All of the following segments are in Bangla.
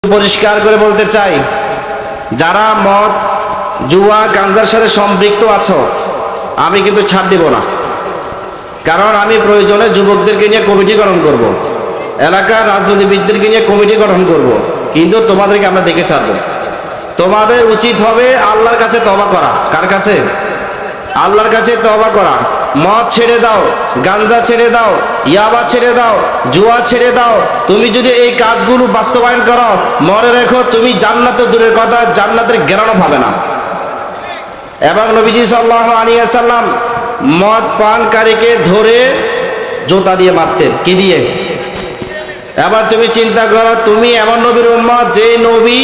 পরিষ্কার করে বলতে চাই, যারা মদ জুয়া গাঞ্জার সাথে সম্পৃক্ত আছো, আমি কিন্তু ছাড় দিব না। কারণ আমি প্রয়োজনে যুবকদেরকে নিয়ে কমিটি গঠন করব, এলাকার রাজনীতিবিদদেরকে নিয়ে কমিটি গঠন করব, কিন্তু তোমাদেরকে আমরা দেখে ছাড়বো। তোমাদের উচিত হবে আল্লাহর কাছে তওবা করা। কার কাছে? আল্লাহর কাছে তওবা করা। মদ ছেড়ে দাও, গাঞ্জা ছেড়ে দাও, ইয়াবা ছেড়ে দাও, জুয়া ছেড়ে দাও। তুমি যদি এই কাজগুলো বাস্তবায়ন করো, মনে রেখো তুমি জান্নাত দূরের কথা, জান্নাতের ঘেরানো পাবে না। এবং নবীজি সাল্লাল্লাহু আলাইহি ওয়াসাল্লাম মদ পানকারীকে ধরে জুতা দিয়ে মারতেন। কি দিয়ে? এবার তুমি চিন্তা করো, তুমি এমন নবীর উম্মত যে নবী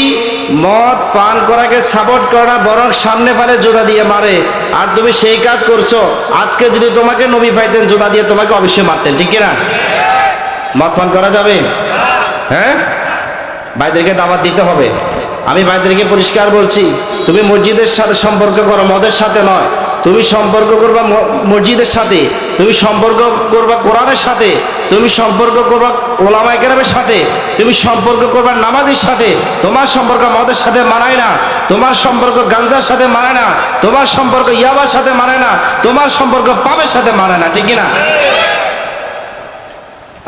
মদ পান করাকে সাপোর্ট করে না, বরং সামনে ফেলে জুতা দিয়ে মারে, আর তুমি সেই কাজ করছো। আজকে যদি তোমাকে নবী পাইতেন জুতা দিয়ে, তোমাকে অবশ্যই মারতেন, ঠিক কিনা? মদ পান করা যাবে? হ্যাঁ, ভাইদেরকে দাওয়াত দিতে হবে। আমি ভাইদেরকে পরিষ্কার বলছি, তুমি মসজিদের সাথে সম্পর্ক করো, মদের সাথে নয়। তুমি সম্পর্ক করবা মসজিদের সাথে, তুমি সম্পর্ক করবা কোরআনের সাথে, তুমি সম্পর্ক করবা ওলামায়ে কেরামের সাথে, তুমি সম্পর্ক করবা নামাজের সাথে। তোমার সম্পর্ক মদের সাথে মানায় না, তোমার সম্পর্ক গাঞ্জার সাথে মানায় না, তোমার সম্পর্ক ইয়াবার সাথে মানায় না, তোমার সম্পর্ক পাপের সাথে মানায় না, ঠিক কিনা?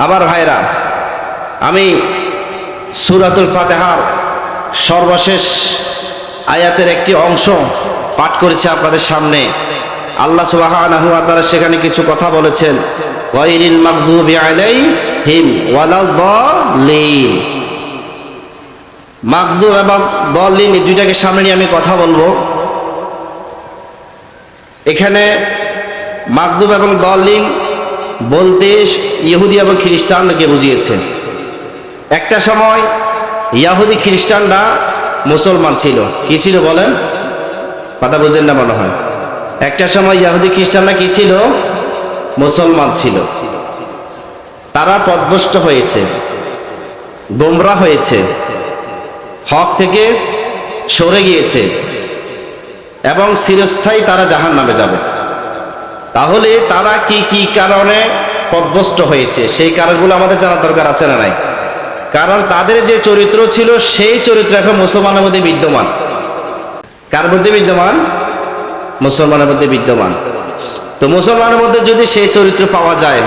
আবার ভাইরা, আমি সূরাতুল ফাতিহার সর্বশেষ আয়াতের একটি অংশ পাঠ করেছি আপনাদের সামনে। আল্লাহ সুবহানাহু ওয়া তাআলা সেখানে কিছু কথা বলেছেন, গায়রিল মাগদুবি আলাইহিম ওয়ালাদ-দাল্লিন। মাগদুব এবং দাল্লিন এই দুইটাকে সামনে নিয়ে আমি কথা বলবো। এখানে মাগদুব এবং দাল্লিন বলতে ইহুদি এবং খ্রিস্টানকে বুঝিয়েছে। একটা সময় ইহুদি খ্রিস্টানরা মুসলমান ছিল। কি ছিল বলেন? কথা বুঝেন না মনে হয়। একটা সময় ইহুদি খ্রিস্টানরা কি ছিল? মুসলমান ছিল। তারা পথভ্রষ্ট হয়েছে, গোমরা হয়েছে, হক থেকে সরে গিয়েছে এবং চিরস্থায়ী তারা জাহান্নামে যাবে। তাহলে তারা কি কি কারণে পথভ্রষ্ট হয়েছে, সেই কারণগুলো আমাদের জানার দরকার আছে না নাই? কারণ তাদের যে চরিত্র ছিল, সেই চরিত্র এখন মুসলমানের মধ্যে বিদ্যমান। কার মধ্যে বিদ্যমান? মুসলমানের মধ্যে বিদ্যমান। তো মুসলমানের মধ্যে যদি সেই চরিত্র পাওয়া যায়,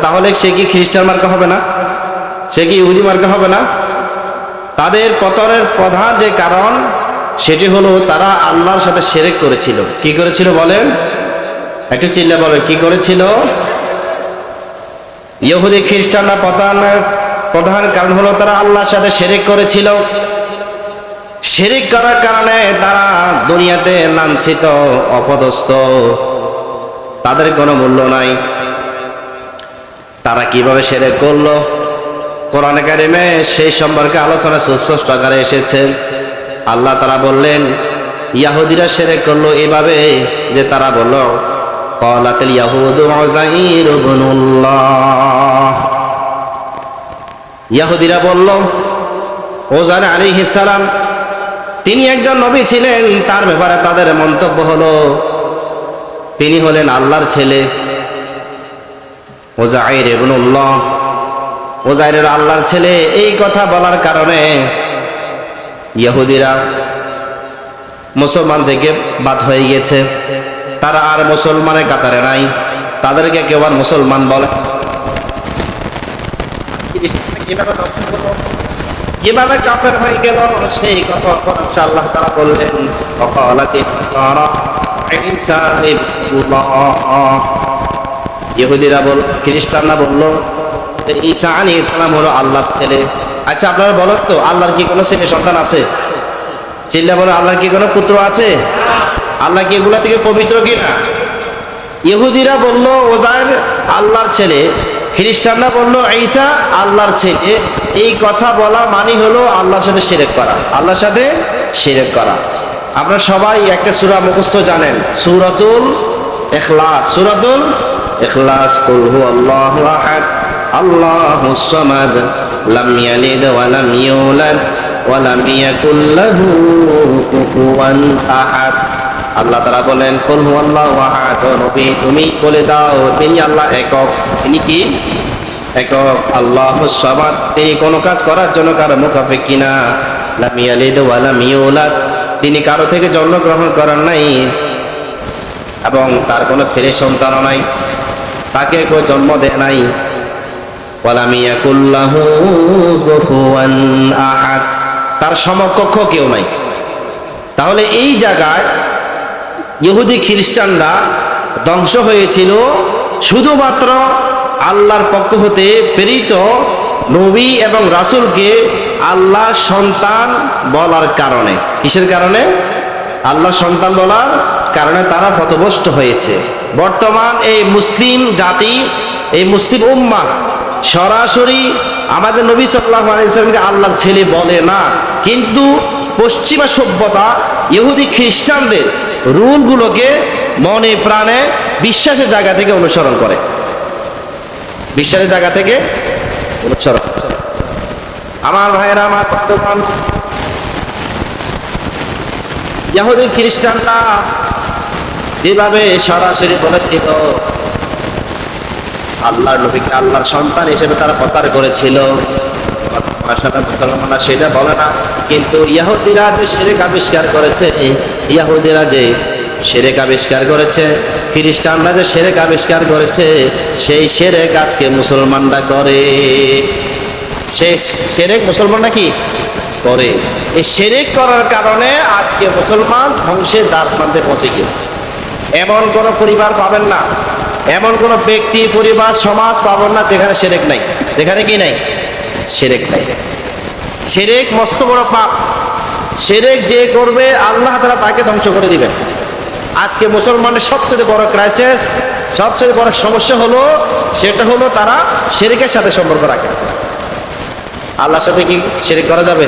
তাহলে সে কি খ্রিস্টান মার্কা হবে না? সে কি ইহুদি মার্কা হবে না? তাদের পতনের প্রধান যে কারণ, সেটি হলো তারা আল্লাহর সাথে শিরক করেছিল। কি করেছিল বলেন? একটু চিল্লা বলে, কি করেছিল? ইহুদি খ্রিস্টানরা পতনের প্রধান কারণ হলো তারা আল্লাহর সাথে শিরক করেছিল। শিরক করার কারণে তারা দুনিয়াতে লাঞ্ছিত, অপদস্থ, তাদের কোনো মূল্য নাই। তারা কিভাবে শিরক করলো, কোরআনে কারিমে সেই সম্পর্কে আলোচনা সুস্পষ্ট আকারে এসেছে। আল্লাহ তাআলা বললেন, ইহুদিরা শিরক করলো এভাবে যে তারা বলল, ক্বালাতিল ইয়াহুদু উযাইর ইবনুল্লাহ। ইহুদিরা বলল, উযাইর আলাইহিস সালাম তিনি একজন নবী ছিলেন। তার ব্যাপারে তাদের মন্তব্য হলো তিনি হলেন আল্লাহর ছেলে। উযাইর ইবনুল্লাহ, উযাইর আল্লাহর ছেলে, এই কথা বলার কারণে ইহুদিরা মুসলমান থেকে বাদ হয়ে গেছে। তারা আর মুসলমানের কাতারে নাই, তাদেরকে কেউ আর মুসলমান বলে। কিভাবে কাফের হয়ে গেল সেই কথা আল্লাহ তাআলা বললেন, ইহুদিরা বল, খ্রিস্টানরা বলল ঈসা আলাইহিস সালাম হলো আল্লাহর ছেলে। আচ্ছা আপনারা বলেন তো, আল্লাহর কি কোনো ছেলে সন্তান আছে? চিল্লা বলে, আল্লাহর কি কোনো পুত্র আছে? আল্লাহ কি এগুলা থেকে পবিত্র কিনা? ইহুদিরা বলল উযাইর আল্লাহর ছেলে, খ্রিস্টানরা বলল ঈসা আল্লাহর ছেলে। এই কথা বলা মানে হলো আল্লাহর সাথে শিরক করা, আল্লাহর সাথে শিরক করা। আপনারা সবাই একটা সূরা মুখস্থ জানেন, সূরাতুল ইখলাস। সূরাতুল ইখলাস, কুল হুয়াল্লাহু আহাদ আল্লাহুস সামাদ লাম ইয়ালিদ ওয়া লাম ইউলাদ ওয়া লাম ইয়াকুল লাহু কুফুয়ান আহাদ। আল্লাহ তাআলা বলেন, কুল হুয়াল্লাহু আহাদ, নবী তুমি বলে দাও তিনি আল্লাহ একক। তিনি কি? একক আল্লাহুস সামাদ, তিনি কোনো কাজ করার জন্য কারো মুখাপেক্ষী না। লাম ইয়ালিদ ওয়া লাম ইউলাদ, তিনি কারো থেকে জন্মগ্রহণ করেন নাই এবং তার কোনো ছেলে সন্তানও নাই, তাকে কেউ জন্ম দেয় নাই। ওয়া লাম ইয়াকুল লাহু কুফুয়ান আহাদ, তার সমকক্ষ কেউ নাই। তাহলে এই জায়গায় ইহুদি খ্রিস্টানরা ধ্বংস হয়েছিল শুধুমাত্র আল্লাহর পক্ষ হতে প্রেরিত নবী এবং রাসূলকে আল্লাহ সন্তান বলার কারণে। কিসের কারণে? আল্লাহ সন্তান বলার কারণে তারা পথভ্রষ্ট হয়েছে। বর্তমান এই মুসলিম জাতি, এই মুসলিম উম্মাহ সরাসরি আমাদের নবী সাল্লাল্লাহু আলাইহি ওয়াসাল্লামকে আল্লাহর ছেলে বলে না, কিন্তু পশ্চিমা সভ্যতা ইহুদি খ্রিস্টানদের রুলগুলোকে মনে প্রাণে বিশ্বাসের জায়গা থেকে অনুসরণ করে, বিশ্বাসের জায়গা থেকে অনুসরণ। আমার ভাইয়েরা, আমার বর্তমান ইহুদি খ্রিস্টানরা যেভাবে সরাসরি বলেছিল আল্লাহর নবীকে আল্লাহর সন্তান হিসেবে তারা প্রচার করেছিল, মুসলমানরা সেটা বলে না। কিন্তু ইহুদিরা যে শিরক আবিষ্কার করেছে, ইহুদিরা যে শিরক আবিষ্কার করেছে, খ্রিস্টানরা যে শিরক আবিষ্কার করেছে, সেই শিরক আজকে মুসলমানরা করে। সেই শিরক মুসলমানরা কি করে? এই শিরক করার কারণে আজকে মুসলমান ধ্বংসের দ্বার প্রান্তে পৌঁছে গেছে। এমন কোন পরিবার পাবেন না, এমন কোন ব্যক্তি, পরিবার, সমাজ পাবেন না যেখানে শিরক নাই। যেখানে কি নাই? শিরক নাই। শিরক মস্ত বড় পাপ। শিরক যে করবে আল্লাহ তাআলা তাকে ধ্বংস করে দিবেন। আজকে মুসলমানের সবচেয়ে বড় ক্রাইসিস, সবচেয়ে বড় সমস্যা হলো, সেটা হলো তারা শিরকের সাথে সম্পর্ক রাখে। আল্লাহর সাথে কি শিরক করা যাবে?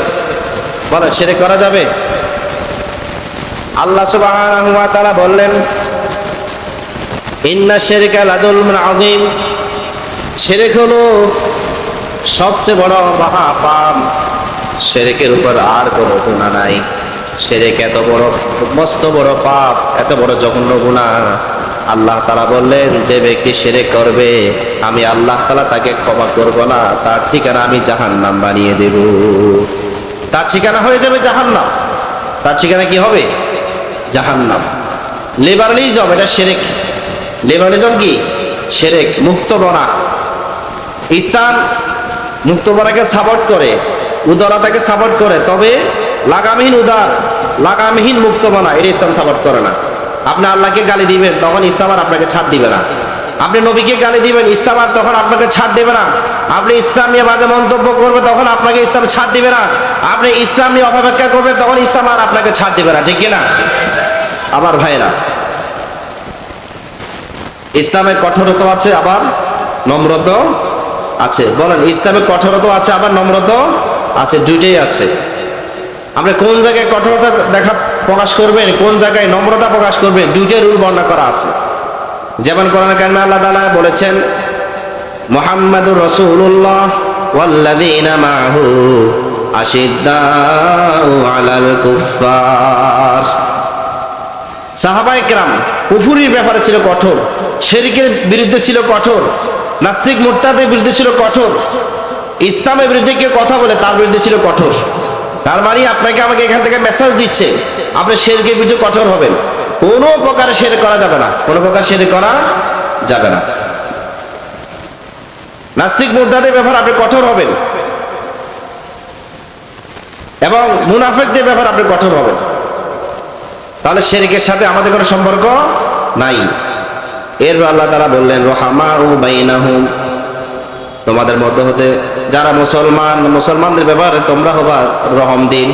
বলেন, শিরক করা যাবে? আল্লাহ সুবহানাহু ওয়া তাআলা বললেন, ইন্না শিরকা লাযুলমুন আযীম, শিরক হলো সবচেয়ে বড় মহাপাপ। শিরকের উপর আর কোনো গুনাহ নাই। শিরক এত বড়, মস্ত বড় পাপ, এত বড় জঘন্য গুনাহ। আল্লাহ তাআলা বললেন, যে ব্যক্তি শিরক করবে আমি আল্লাহ তাআলা তাকে ক্ষমা করব না, তার ঠিকানা আমি জাহান্নাম বানিয়ে দেব। তার ঠিকানা হয়ে যাবে জাহান্নাম। তার ঠিকানা কি হবে? জাহান্নাম। লিবারালিজম, এটা শিরক। লিবারালিজম কি? শিরক। মুক্তবনা, ইসলাম মুক্তবনাকে সাপোর্ট করে, উদারতাকে সাপোর্ট করে, তবে লাগামহীন উদার, লাগামহীন মুক্তবনা এটা ইসলাম সাপোর্ট করে না। আপনি আল্লাহকে গালি দিবেন, তখন ইসলাম আর আপনাকে ছাড় দিবে না। আপনি নবীকে গালি দিবেন, ইসলাম আর তখন আপনাকে ছাড় দেবে না। আপনি ইসলাম নিয়ে বাজে মন্তব্য করবেন, তখন আপনাকে ইসলাম ছাড় দিবে না। আপনি ইসলাম নিয়ে অপব্যাখ্যা করবেন, তখন ইসলাম আর আপনাকে ছাড় দিবে না। ঠিক কিনা আমার ভাইরা? ইসলামের কঠোরতা আছে, আবার নম্রতা আছে। বলেন, ইসলামের কঠোরতা আছে, আবার নম্রতা আছে, দুইটাই আছে। আপনি কোন জায়গায় কঠোরতা প্রকাশ করবেন, কোন জায়গায় নম্রতা প্রকাশ করবেন, দুইটাই রুল বর্ণনা করা আছে। যেমন কোরআনে কারিমে আল্লাহ তাআলা বলেছেন, মুহাম্মাদুর রাসূলুল্লাহ ওয়াল্লাযীনা মাআহু আশিদ্দাউ আলাল কুফফার। সাহাবায়ে কেরাম কুফরির ব্যাপারে ছিল কঠোর, শিরকের বিরুদ্ধে ছিল কঠোর, নাস্তিক মুরতাদের বিরুদ্ধে ছিল কঠোর, ইসলামের বিরুদ্ধে কেউ কথা বলে তার বিরুদ্ধে ছিল কঠোর। তার মানে আপনাকে আমাকে এখান থেকে মেসেজ দিচ্ছে, আপনি শিরকের বিরুদ্ধে কঠোর হবেন। কোনো প্রকার শিরক করা যাবে না, কোনো প্রকার শিরক করা যাবে না। নাস্তিক মুরতাদের ব্যাপারে আপনি কঠোর হবেন এবং মুনাফিকদের ব্যাপারে আপনি কঠোর হবেন। তাহলে শিরকের সাথে আমাদের কোনো সম্পর্ক নাই। এরপর আল্লাহ তাআলা বললেন, রহমাউ বাইনাহুম, তোমাদের মধ্য হতে যারা মুসলমান, মুসলমানদের ব্যাপারে তোমরা হবা রহমদিন।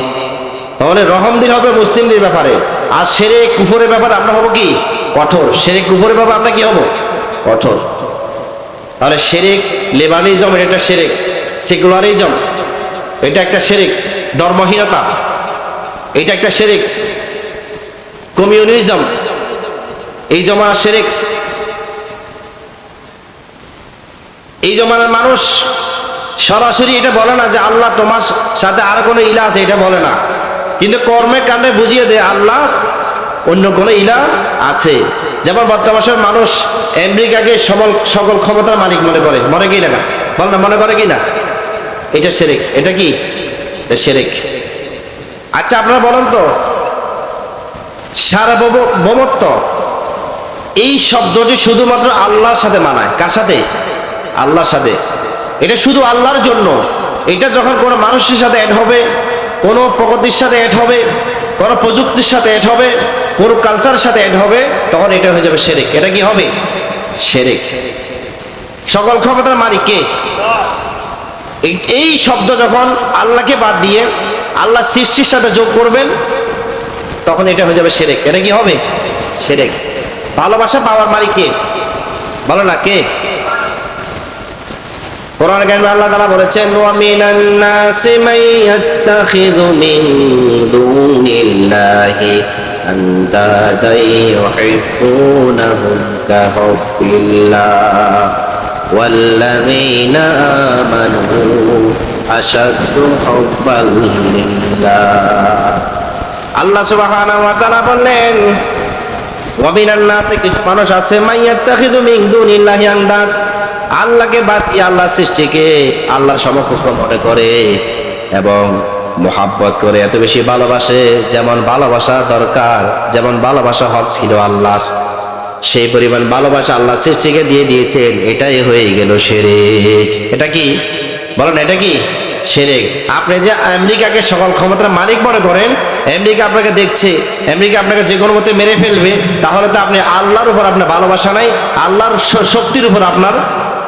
তাহলে রহমদিন হবে মুসলিমদের ব্যাপারে, আর শিরক কুফরের ব্যাপারে আমরা হব কি? কঠোর। শিরক কুফরের ব্যাপারে আমরা কি হব? কঠোর। তাহলে শিরক, লিবারালিজম এটা একটা শিরক, সেকুলারিজম এটা একটা শিরক, ধর্মহীনতা এটা একটা শিরক, কমিউনিজম এই জমানার শিরক। এই জমানার মানুষ সরাসরি এটা বলে না যে আল্লাহ তোমার সাথে আর কোনো ইলা আছে, এটা বলে না, কিন্তু কর্মে কাণ্ডে বুঝিয়ে দেয় আল্লাহ অন্য কোনো ইলা আছে। যেমন বর্তমান মানুষ আমেরিকাকে সকল ক্ষমতার মালিক মনে করে, মনে কি না? বল না, মনে করে কি না? এটা শিরক। এটা কি? এটা শিরক। আচ্ছা আপনারা বলেন তো, সার্বভৌমত্ব এই শব্দটি শুধুমাত্র আল্লাহর সাথে মানায়। কার সাথে? আল্লাহর সাথে। এটা শুধু আল্লাহর জন্য। এটা যখন কোনো মানুষের সাথে অ্যাড হবে, কোনো প্রগতির সাথে অ্যাড হবে, কোনো প্রযুক্তির সাথে অ্যাড হবে, কোনো কালচারের সাথে অ্যাড হবে, তখন এটা হয়ে যাবে শিরক। এটা কি হবে? শিরক। সকল ক্ষমতার মালিক কে? এই শব্দ যখন আল্লাহকে বাদ দিয়ে আল্লাহ সৃষ্টির সাথে যোগ করবেন, তখন এটা হয়ে যাবে শিরক। এটা কি হবে? শিরক। ভালোবাসা পাওয়ার মালিক কে? বলো না, কে? কোরআন কারিমে আল্লাহ তাআলা বলেছেন, ওয়া মিনান নাসি মান ইয়াত্তাখিযু মিন দুনিল্লাহি আনদাদা ইউহিব্বুনাহুম কাহুব্বিল্লাহ ওয়াল্লাযীনা আমানু আশাদ্দু হুব্বান লিল্লাহ। আল্লাহ সুবহানাহু ওয়া তাআলা বললেন, ওয়া মিনান নাসি, কিছু মানুষ আছে, মান ইয়াত্তাখিযু মিন দুনিল্লাহি আনদাদ, আল্লাহকে বাদ দিয়ে আল্লাহ সৃষ্টিকে আল্লাহর সমকক্ষ মনে করে এবং মোহাব্বত করে, এত বেশি ভালোবাসে, যেমন ভালোবাসা দরকার, যেমন ভালোবাসা হক ছিল আল্লাহর, সেই পরিমাণ ভালোবাসা আল্লাহ সৃষ্টিকে দিয়ে দিয়েছেন। এটাই হয়ে গেল শিরক। এটা কি? বলেন, এটা কি? শিরক। আপনি যে আমেরিকাকে সকল ক্ষমতার মালিক মনে করেন, আমেরিকা আপনাকে দেখছে, আমেরিকা আপনাকে যে কোনো মতে মেরে ফেলবে, তাহলে তো আপনি আল্লাহর উপর আপনার ভালোবাসা নাই, আল্লাহর শক্তির উপর আপনার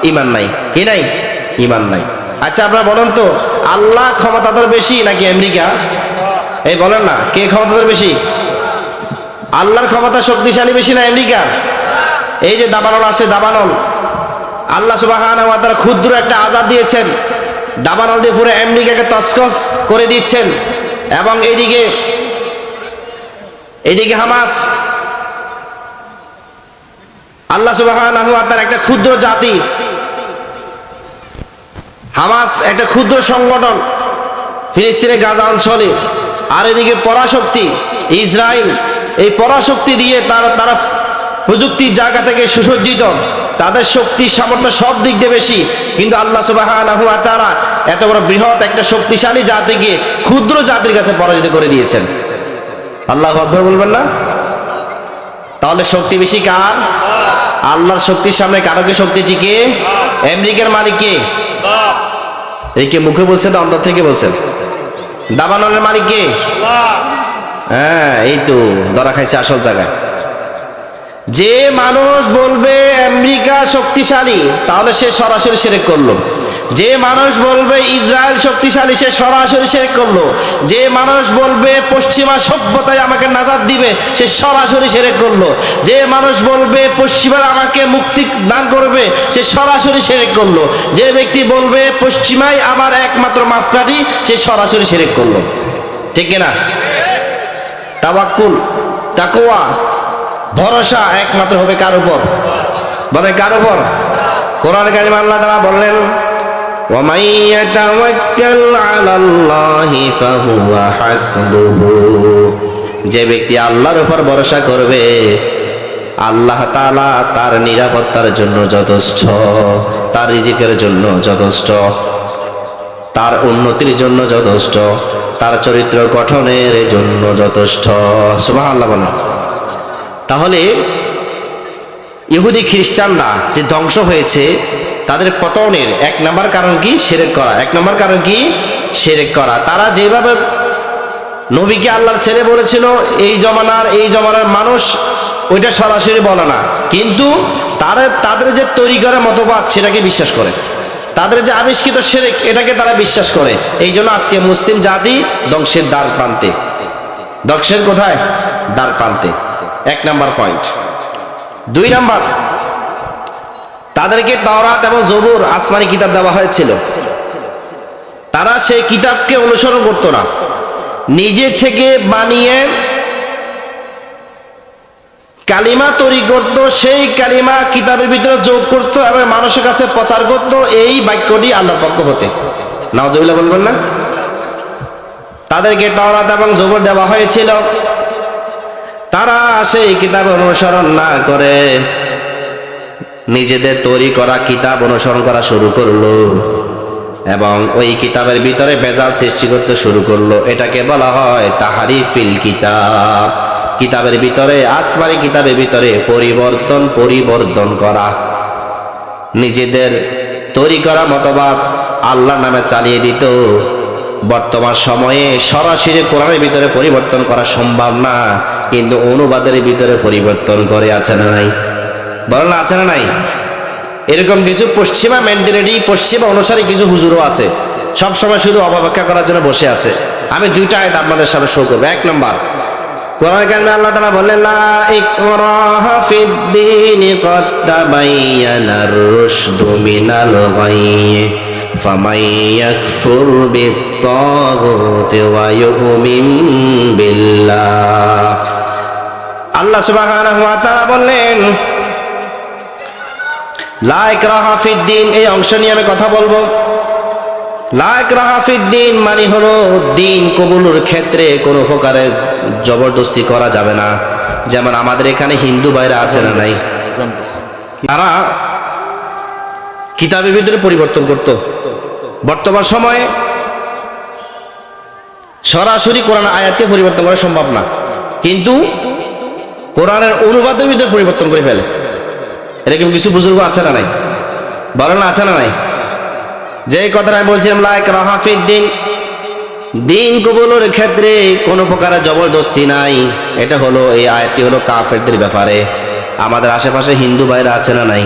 ঈমান নাই। কি নাই? ঈমান নাই। আচ্ছা আপনারা বলেন তো, আল্লাহ ক্ষমতাধর বেশি নাকি আমেরিকা? এই বলেন না, কে ক্ষমতাধর বেশি? আল্লাহর ক্ষমতা শক্তিশালী বেশি না আমেরিকা? এই যে দাবানল আসে, দাবানল আল্লাহ সুবহানাহু ওয়া তাআলা ক্ষুদ্র একটা আযাদ দিয়েছেন, দাবানল দিয়ে পুরো আমেরিকাকে তছনছ করে দিচ্ছেন। এবং এইদিকে হামাস, আল্লাহ সুবহানাহু ওয়া তাআলা একটা ক্ষুদ্র জাতি, হামাস একটা ক্ষুদ্র সংগঠন ফিলিস্তিনের গাজা অঞ্চলে, আর এদিকে পরাশক্তি ইসরায়েল, এই পরাশক্তি দিয়ে তারা প্রযুক্তির জায়গা থেকে সুসজ্জিত, তাদের শক্তি সামর্থ্য সব দিক দিয়ে বেশি, কিন্তু আল্লাহ সুবহানাহু ওয়া তাআলা এত বড় বৃহৎ একটা শক্তিশালী জাতিকে ক্ষুদ্র জাতির কাছে পরাজিত করে দিয়েছেন। আল্লাহু আকবার বলবেন না? তাহলে শক্তি বেশি কার? আল্লাহর শক্তির সামনে কারো কি শক্তি টিকে? আমেরিকার মালিক কে? এই কে মুখে বলছেন না অন্তর থেকে বলছেন? দাবানলের মালিক কে? হ্যাঁ, এই তো ধরা খাইছে আসল জায়গায়। যে মানুষ বলবে আমেরিকা শক্তিশালী, তাহলে সে সরাসরি শিরক করলো। যে মানুষ বলবে ইসরায়েল শক্তিশালী, সে সরাসরি শিরক করলো। যে মানুষ বলবে পশ্চিমা সভ্যতায় আমাকে নাজাত দিবে, সে সরাসরি শিরক করলো। যে মানুষ বলবে পশ্চিমারা আমাকে মুক্তি দান করবে, সে সরাসরি শিরক করলো। যে ব্যক্তি বলবে পশ্চিমাই আমার একমাত্র মাপকাঠি, সে সরাসরি শিরক করলো। ঠিক কিনা? তাওয়াক্কুল, তাকওয়া, ভরসা একমাত্র হবে কার উপর? বলে কার উপর? কোরআন কারিমে আল্লাহ তাআলা বললেন, ওয়া মান ইয়াতাওয়াক্কাল আলাল্লাহি ফাহুয়া হাসবুহু, যে ব্যক্তি আল্লাহর উপর ভরসা করবে, আল্লাহ তাআলা তার নিরাপত্তার জন্য যথেষ্ট, তার রিজিকের জন্য যথেষ্ট, তার উন্নতির জন্য যথেষ্ট, তার চরিত্র গঠনের জন্য যথেষ্ট। সুবহানাল্লাহ বলেন। তাহলে ইহুদি খ্রিস্টানরা যে ধ্বংস হয়েছে, তাদের পতনের এক নম্বর কারণ কি? শিরক করা। এক নম্বর কারণ কি? শিরক করা। তারা যেভাবে নবীকে আল্লাহর ছেলে বলেছিল, এই জমানার মানুষ ওইটা সরাসরি বলে না, কিন্তু তাদের যে তৈরি করা মতবাদ সেটাকে বিশ্বাস করে, তাদের যে আবিষ্কৃত শিরক এটাকে তারা বিশ্বাস করে। এই জন্য আজকে মুসলিম জাতি ধ্বংসের দ্বার প্রান্তে। ধ্বংসের কোথায়? দ্বার প্রান্তে। এক নাম্বার পয়েন্ট। দুই নাম্বার, তাদেরকে তাওরাত এবং জবুর আসমানি কিতাব দেওয়া হয়েছিল, তারা সেই কিতাবকে অনুসরণ করতো না, নিজে থেকে বানিয়ে কালিমা তৈরি করত, সেই কালিমা কিতাবের ভিতরে যোগ করত এবং মানুষের কাছে প্রচার করত এই বাক্যটি আল্লাহর পক্ষ হতে। নাউজুবিল্লাহ বলবেন না? তাদেরকে তাওরাত এবং জবুর দেওয়া হয়েছিল, তারা সেই কিতাব অনুসরণ না করে নিজেদের তৈরি করা কিতাব অনুসরণ করা শুরু করলো এবং ওই কিতাবের ভিতরে ভেজাল সৃষ্টি করতে শুরু করলো। এটাকে বলা হয় তাহরিফিল কিতাব। কিতাবের ভিতরে, আসমানি কিতাবের ভিতরে পরিবর্তন করা, নিজেদের তৈরি করা মতবাদ আল্লাহর নামে চালিয়ে দিত। বর্তমান সময়ে সরাসরি কোরআনের ভিতরে পরিবর্তন করা সম্ভব না, কিন্তু অনুবাদের ভিতরে পরিবর্তন করে। আছে না নাই? বলেন না, আছে না নাই? এরকম কিছু পশ্চিমা মেন্টালিটি, পশ্চিমা অনুসারী কিছু হুজুরও আছে, সবসময় শুধু অপব্যাখ্যা করার জন্য বসে আছে। আমি দুইটা আয়াত আপনাদের সামনে শো করবো। এক নম্বর, কোরআন কারিমে আল্লাহ তাআলা বললেন, লা ইকরাহা ফিদ-দীনি ক্বাদ তাবায়্যানার রুশদু মিনাল গায়য়্যি ফামান ইয়াকফুর বিত-তাগুতি ওয়া ইউমিন বিল্লাহ। আল্লাহ সুবহানাহু ওয়া তাআলা বললেন, লা ইকরাহা ফিদ-দীন, এই অংশ নিয়ে আমি কথা বলবো। লা ইকরাহা ফিদ-দীন মানে হলো দিন কবুলের ক্ষেত্রে কোনো প্রকারের জবরদস্তি করা যাবে না। যেমন আমাদের এখানে হিন্দু ভাইরা আছে না নাই, তারা কিতাবের ভিতরে পরিবর্তন করত। বর্তমান সময়ে সরাসরি কোরআন আয়াতকে পরিবর্তন করা সম্ভব না, কিন্তু কোরআনের অনুবাদের ভিতরে পরিবর্তন করে ফেলে। এরকম কিছু বুজুর্গ আছে না নাই? বলেন না, আছে না নাই? যে কথাটা আমি বলছিলাম, লা ইকরাহা ফিদ-দীন, দিন কবুলের ক্ষেত্রে কোনো প্রকারের জবরদস্তি নাই। এটা হলো, এই আয়াতটি হলো কাফেরদের ব্যাপারে। আমাদের আশেপাশে হিন্দু ভাইরা আছে না নাই?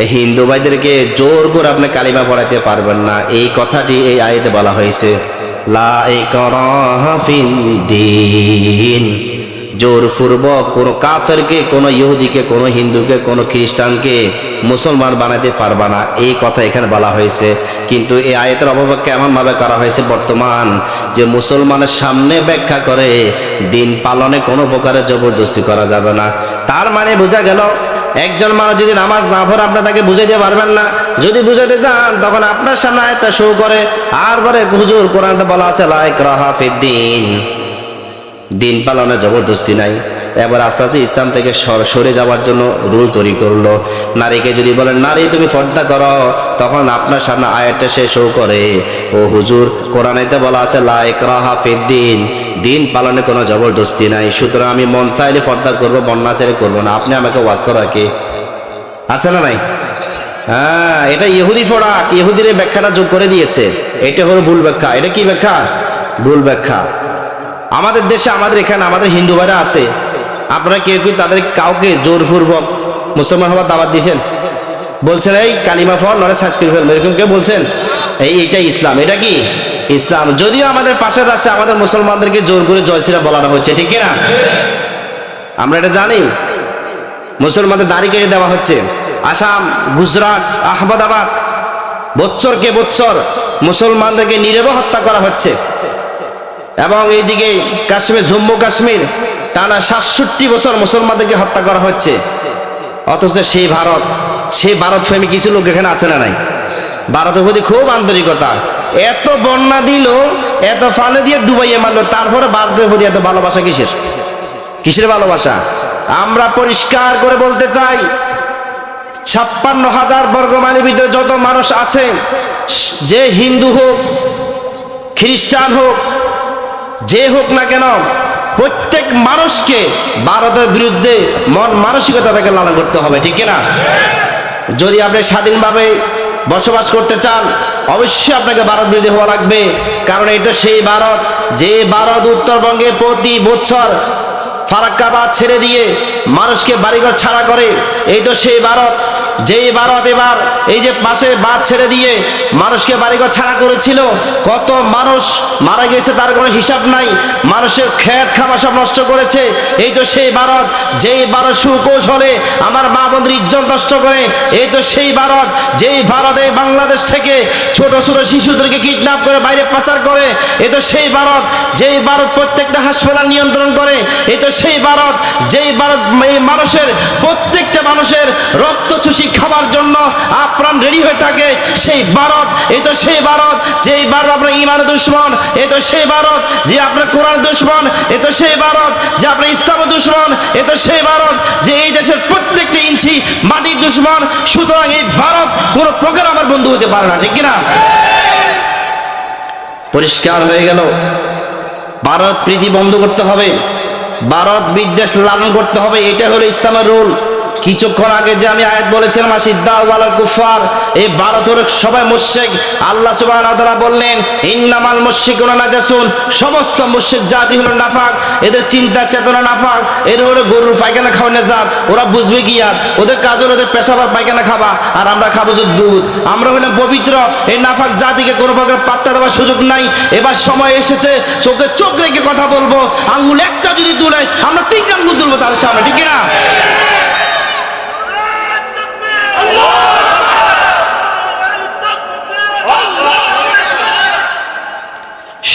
এই হিন্দু ভাইদেরকে জোর করে আপনি কালিমা পড়াইতে পারবেন না। এই কথাটি এই আয়াতে বলা হয়েছে, লা ইকরাহা ফিদ-দীন। জোরপূর্বক কোনো কাফেরকে, কোনো ইহুদিকে, কোনো হিন্দুকে, কোনো খ্রিস্টানকে মুসলমান বানাতে পারবা না, এই কথা এখানে বলা হয়েছে। কিন্তু এই আয়াতের অপব্যাখ্যা এমনভাবে করা হয়েছে বর্তমান, যে মুসলমানের সামনে ব্যাখ্যা করে দিন পালনে কোনো প্রকারের জবরদস্তি করা যাবে না। তার মানে বোঝা গেল, একজন মানুষ যদি নামাজ না পড়ে আপনি তাকে বুঝাইতে পারবেন না। যদি বুঝাইতে চান তখন আপনার সামনে আয়াতটা শো করে, আর বলে হুজুর কোরআনে বলা আছে লা ইকরাহা ফিদ-দীন, দিন পালনে জবরদস্তি নাই। এবার আস্তে আস্তে ইসলাম থেকে সরে যাওয়ার জন্য রুল তৈরি করলো। নারীকে যদি বলেন নারী তুমি পর্দা করো, তখন আপনার সামনে আয়াতটা সে শো করে, ও হুজুর কোরআনেতে বলা আছে লা ইকরাহা ফিদ-দীন, দিন পালনে কোনো জবরদস্তি নাই, সুতরাং আমি মন চাইলে পর্দা করবো, মন না চাইলে করবো না। আপনি আমাকে ওয়াজ করা কে? আছে না নাই? হ্যাঁ, এটা ইহুদি ফরাক, ইহুদির ব্যাখ্যাটা যোগ করে দিয়েছে। এটা হলো ভুল ব্যাখ্যা। এটা কি ব্যাখ্যা? ভুল ব্যাখ্যা। আমাদের দেশে, আমাদের এখানে, আমাদের হিন্দু ভাইরা আছে, আপনারা কেউ কেউ তাদের কাউকে জোরপূর্বক মুসলমান হওয়ার দাওয়াত দিয়েছেন? বলছেন এই কালিমা পড় নরে সাজ করে ফেলবে, এরকম কেউ বলছেন? এইটাই ইসলাম। এটা কি ইসলাম? যদিও আমাদের পাশের রাষ্ট্রে আমাদের মুসলমানদেরকে জোর করে জয়শ্রী বলানো হচ্ছে, ঠিক কিনা? আমরা এটা জানি। মুসলমানদের দাড়ি কেটে দেওয়া হচ্ছে। আসাম, গুজরাট, আহমেদাবাদ বছরকে বছর মুসলমানদেরকে নীরবে হত্যা করা হচ্ছে। এবং এইদিকে কাশ্মীর, জম্মু কাশ্মীর টানা 67 বছর মুসলমানদেরকে হত্যা করা হচ্ছে। অথচ সেই ভারত প্রেমী কিছু লোক এখানে আছে না নাই? ভারতের প্রতি খুব আন্তরিকতা। এত বন্যা দিল, এত ফানে দিয়ে ডুবাইয়ে মারলো, তারপরে ভারতের প্রতি এত ভালোবাসা কিসের ভালোবাসা? আমরা পরিষ্কার করে বলতে চাই, 56,000 বর্গ মাইলের ভিতরে যত মানুষ আছে, যে হিন্দু হোক, খ্রিস্টান হোক, যে হোক না কেন, প্রত্যেক মানুষকে ভারতের বিরুদ্ধে মন মানসিকতা থেকে লালন করতে হবে, ঠিক কিনা? যদি আপনি স্বাধীনভাবে বসবাস করতে চান, অবশ্যই আপনাকে ভারত বিরোধী হওয়া লাগবে। কারণ এটা সেই ভারত, যে ভারত উত্তরবঙ্গে প্রতি বছর ফারাক্কাবাদ ছেড়ে দিয়ে মানুষকে বাড়িঘর ছাড়া করে। এই তো সেই ভারত, যেই ভারত এবার এই যে পাশে বাদ ছেড়ে দিয়ে মানুষকে বাড়িঘর ছাড়া করেছিল। কত মানুষ মারা গেছে তার কোনো হিসাব নাই, মানুষের খেত খাওয়া সব নষ্ট করেছে। এই তো সেই ভারত, যেই ভারত সুকৌশলে আমার মা বোনদের ইজ্জত নষ্ট করে। এই তো সেই ভারত, যেই ভারতে বাংলাদেশ থেকে ছোট ছোট শিশুদেরকে কিডন্যাপ করে বাইরে পাচার করে। এই তো সেই ভারত, যেই ভারত প্রত্যেকটা হাসপাতাল নিয়ন্ত্রণ করে। এই তো সেই ভারত, যেই ভারত এই মানুষের প্রত্যেকটা মানুষের রক্ত চুষি রুচি খাবার জন্য আপ্রাণ রেডি হয়ে থাকে, সেই ভারত, এই তো সেই ভারত যে ভারত আপনার ইমানের দুশ্মন, এই তো সেই ভারত যে আপনার কোরআন দুশ্মন, এই তো সেই ভারত যে আপনার ইসলামের দুশ্মন, এই তো সেই ভারত যে এই দেশের প্রত্যেকটা ইঞ্চি মাটির দুশ্মন। সুতরাং এই ভারত কোনো প্রকার আমার বন্ধু হতে পারে না, ঠিক কিনা? পরিষ্কার হয়ে গেল, ভারত প্রীতি বন্ধ করতে হবে, ভারত বিদ্বেষ লালন করতে হবে, এটা হলো ইসলামের রুল। কিছুক্ষণ আগে যে আমি আয়াত বলেছিলাম আসিদ্দাউ আলাল কুফার, এই ভারতের সবাই মুশরিক। আল্লাহ সুবহানাহু ওয়া তাআলা বললেন ইন্নামাল মুশরিকুনা নাজাসুন, সমস্ত মুশরিক জাতি হলো নাফাক, এদের চিন্তা চেতনা নাফাক, এর হলো গরুর পায়খানা খাওয়া নাজাত। ওরা বুঝবে কি আর? ওদের কাজ হলো ওদের পেশাব আর পায়খানা খাওয়া, আর আমরা খাবো যে দুধ। আমরা হলাম পবিত্র, এই নাফাক জাতিকে কোনো প্রকার পাত্তা দেওয়ার সুযোগ নাই। এবার সময় এসেছে চোখে চোখ রেখে কথা বলবো। আঙ্গুল একটা যদি তুলে আমরা তিনটা আঙ্গুল তুলবো তাদের সামনে, ঠিক কিনা?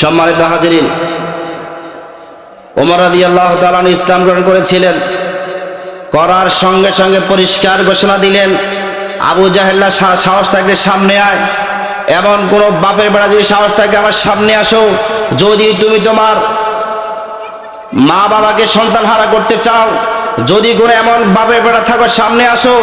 সম্মানিত হাজিরিন, ওমর রাদিয়াল্লাহু তাআলা ইসলাম গ্রহণ করেছিলেন, করার সঙ্গে সঙ্গে পরিষ্কার ঘোষণা দিলেন আবু জাহেল্লা সাহস থাকলে সামনে আয়, এমন কোন বাপের বেড়া যদি সাহস থাকে আমার সামনে আসো। যদি তুমি তোমার মা বাবাকে সন্তান হারা করতে চাও, যদি কোনো এমন বাপের বেড়া থাকো সামনে আসো।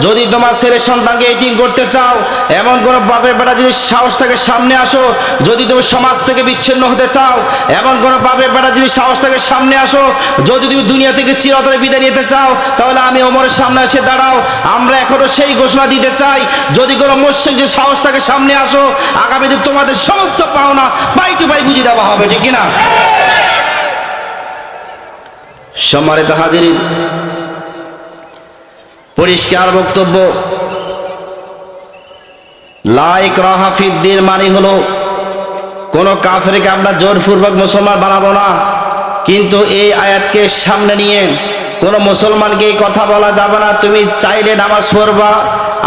যদি তোমার ছেলে সন্তানকে এতিম করতে চাও, এমন কোনো বাপের বেড়া যদি সাহস থাকে সামনে আসো। যদি তুমি সমাজ থেকে বিচ্ছিন্ন হতে চাও, এমন কোনো বাপের বেড়া যদি সাহস থাকে সামনে আসো। যদি তুমি দুনিয়া থেকে চিরতরে বিদায় নিতে চাও, তাহলে আমি ওমরের সামনে এসে দাঁড়াও। আমরা এখনো সেই ঘোষণা দিতে চাই, যদি কোনো মুশরিক যে সাহস থাকে সামনে আসো, আগামীতে তোমাদের সমস্ত পাওনা পাই টু পাই বুঝিয়ে দেওয়া হবে, ঠিক কিনা? সম্মানিত হাজিরিন, পরিষ্কার বক্তব্য, লা ইকরাহা ফিদ্দীন মানে হলো কোন কাফেরকে আমরা জোরপূর্বক মুসলমান বানাবো না। কিন্তু এই আয়াতকে সামনে নিয়ে কোন মুসলমানকে এই কথা বলা যাবে না তুমি চাইলে নামাজ পড়বা,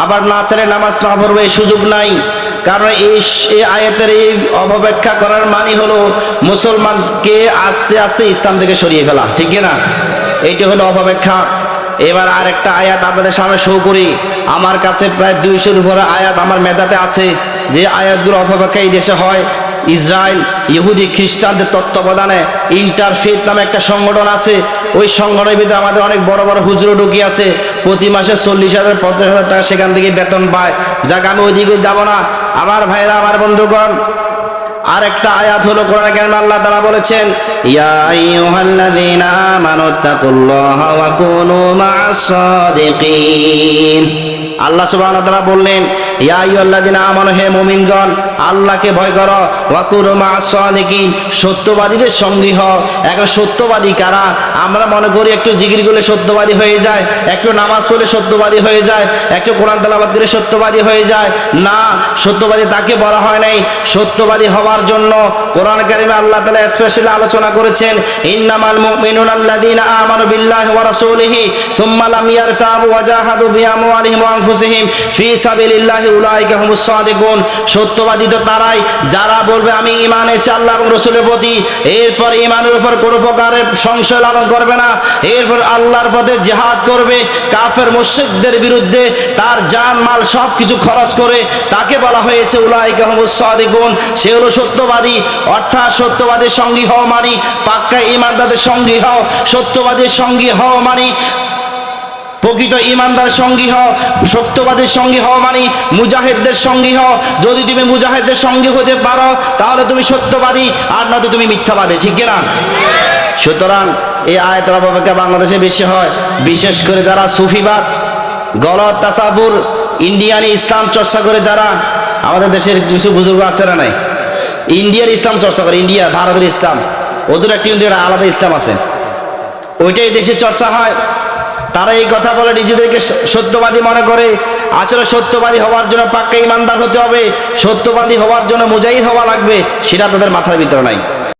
আবার না চাইলে নামাজ না পড়বে, এই সুযোগ নাই। কারণ এই আয়াতের এই অপব্যাখ্যা করার মানে হলো মুসলমানকে আস্তে আস্তে ইসলাম থেকে সরিয়ে ফেলা, ঠিক না? এইটা হলো অপব্যাখ্যা। এবার আরেকটা আয়াত আপনাদের সামনে শো করি। আমার কাছে প্রায় 200-এর উপরে আয়াত আমার মেধাতে আছে, যে আয়াতগুলো অপব্যাখ্যা এই দেশে হয়। ইসরায়েল ইহুদি খ্রিস্টানদের তত্ত্বাবধানে ইন্টারফেথ নামে একটা সংগঠন আছে। ওই সংগঠনের ভিতরে আমাদের অনেক বড় বড় হুজুরও ঢুকিয়ে আছে, প্রতি মাসে 40,000 50,000 টাকা সেখান থেকে বেতন পায়। যাক, আমি ওইদিকে যাব না। আমার ভাইরা, আমার বন্ধুগণ, আরেকটা আয়াত হলো কোরআনে কারিমে আল্লাহ তাআলা বলেছেন ইয়া আইয়ুহাল্লাযীনা আমানুত্তাকুল্লাহা ওয়া কুনু মা'আস সাদিকিন। আল্লাহ সুবহানাহু ওয়া তাআলা বললেন ইয়া আইয়ুহাল্লাযীনা আমানু, হে মুমিনগণ আল্লাহকে ভয় করো, ওয়া কুনু মা'আস সাদিকিন, সত্যবাদীদের সঙ্গী হও। এখন সত্যবাদী কারা? আমরা মনে করি একটু জিকির করলে সত্যবাদী হয়ে যায়, একটু নামাজ পড়লে সত্যবাদী হয়ে যায়, একটু কোরআন তেলাওয়াত করলে সত্যবাদী হয়ে যায়। না, সত্যবাদী তাকে বলা হয় নাই। সত্যবাদী হওয়ার জন্য কোরআন কারিমে আল্লাহ তাআলা স্পেশালি আলোচনা করেছেন ইন্নামাল মুমিনুনা আল্লাযীনা আমানু বিল্লাহি ওয়া রাসূলিহি সুম্মা লাম ইয়ারতাবু ওয়া জাহাদু বিআমওয়ালিহিম ওয়া আনফুসিহিম ফি সাবিলিল্লাহি উলাইকা হুমুস সাদিকুন। সত্যবাদী তো তারাই যারা বলবে আমি ঈমান এনেছি আল্লাহ এবং রাসূলের প্রতি, এরপর ঈমানের উপর কোনো প্রকারের সংশয় লালন করবে না, এরপর আল্লাহর পথে জিহাদ করবে, কাফের মুশরিকদের বিরুদ্ধে তার জান মাল সব কিছু খরচ করে, তাকে বলা হয়েছে উলাইকা হুমুস সাদিকুন, সে হলো সত্যবাদী। অর্থাৎ সত্যবাদীর সঙ্গী হও মানে পাক্কা ঈমানদারদের সঙ্গী হও, সত্যবাদীর সঙ্গী হও মানে প্রকৃত ঈমানদার সঙ্গী হও, সত্যবাদীর সঙ্গী হও মানে মুজাহিদদের সঙ্গী হও। যদি তুমি মুজাহিদদের সঙ্গী হতে পারো তাহলে তুমি সত্যবাদী, আর নয়তো তুমি মিথ্যাবাদী, ঠিক কিনা? সুতরাং এই আয়াতের অপব্যাখ্যা বাংলাদেশে বেশি হয়, বিশেষ করে যারা সুফিবাদ, গলত তাসাবুর, ইন্ডিয়ানি ইসলাম চর্চা করে যারা। আমাদের দেশের কিছু বুজুর্গ আছে না নাই, ইন্ডিয়ার ইসলাম চর্চা করে, ইন্ডিয়া ভারতের ইসলাম, ওদের একটি ইন্ডিয়ার আলাদা ইসলাম আছে, ওইটাই দেশে চর্চা হয়। তারা এই কথা বলে নিজেদেরকে সত্যবাদী মনে করে। আসলে সত্যবাদী হওয়ার জন্য পাক্কা ঈমানদার হতে হবে, সত্যবাদী হওয়ার জন্য মুজাহিদ হওয়া লাগবে, সেটা তাদের মাথার ভিতরে নাই।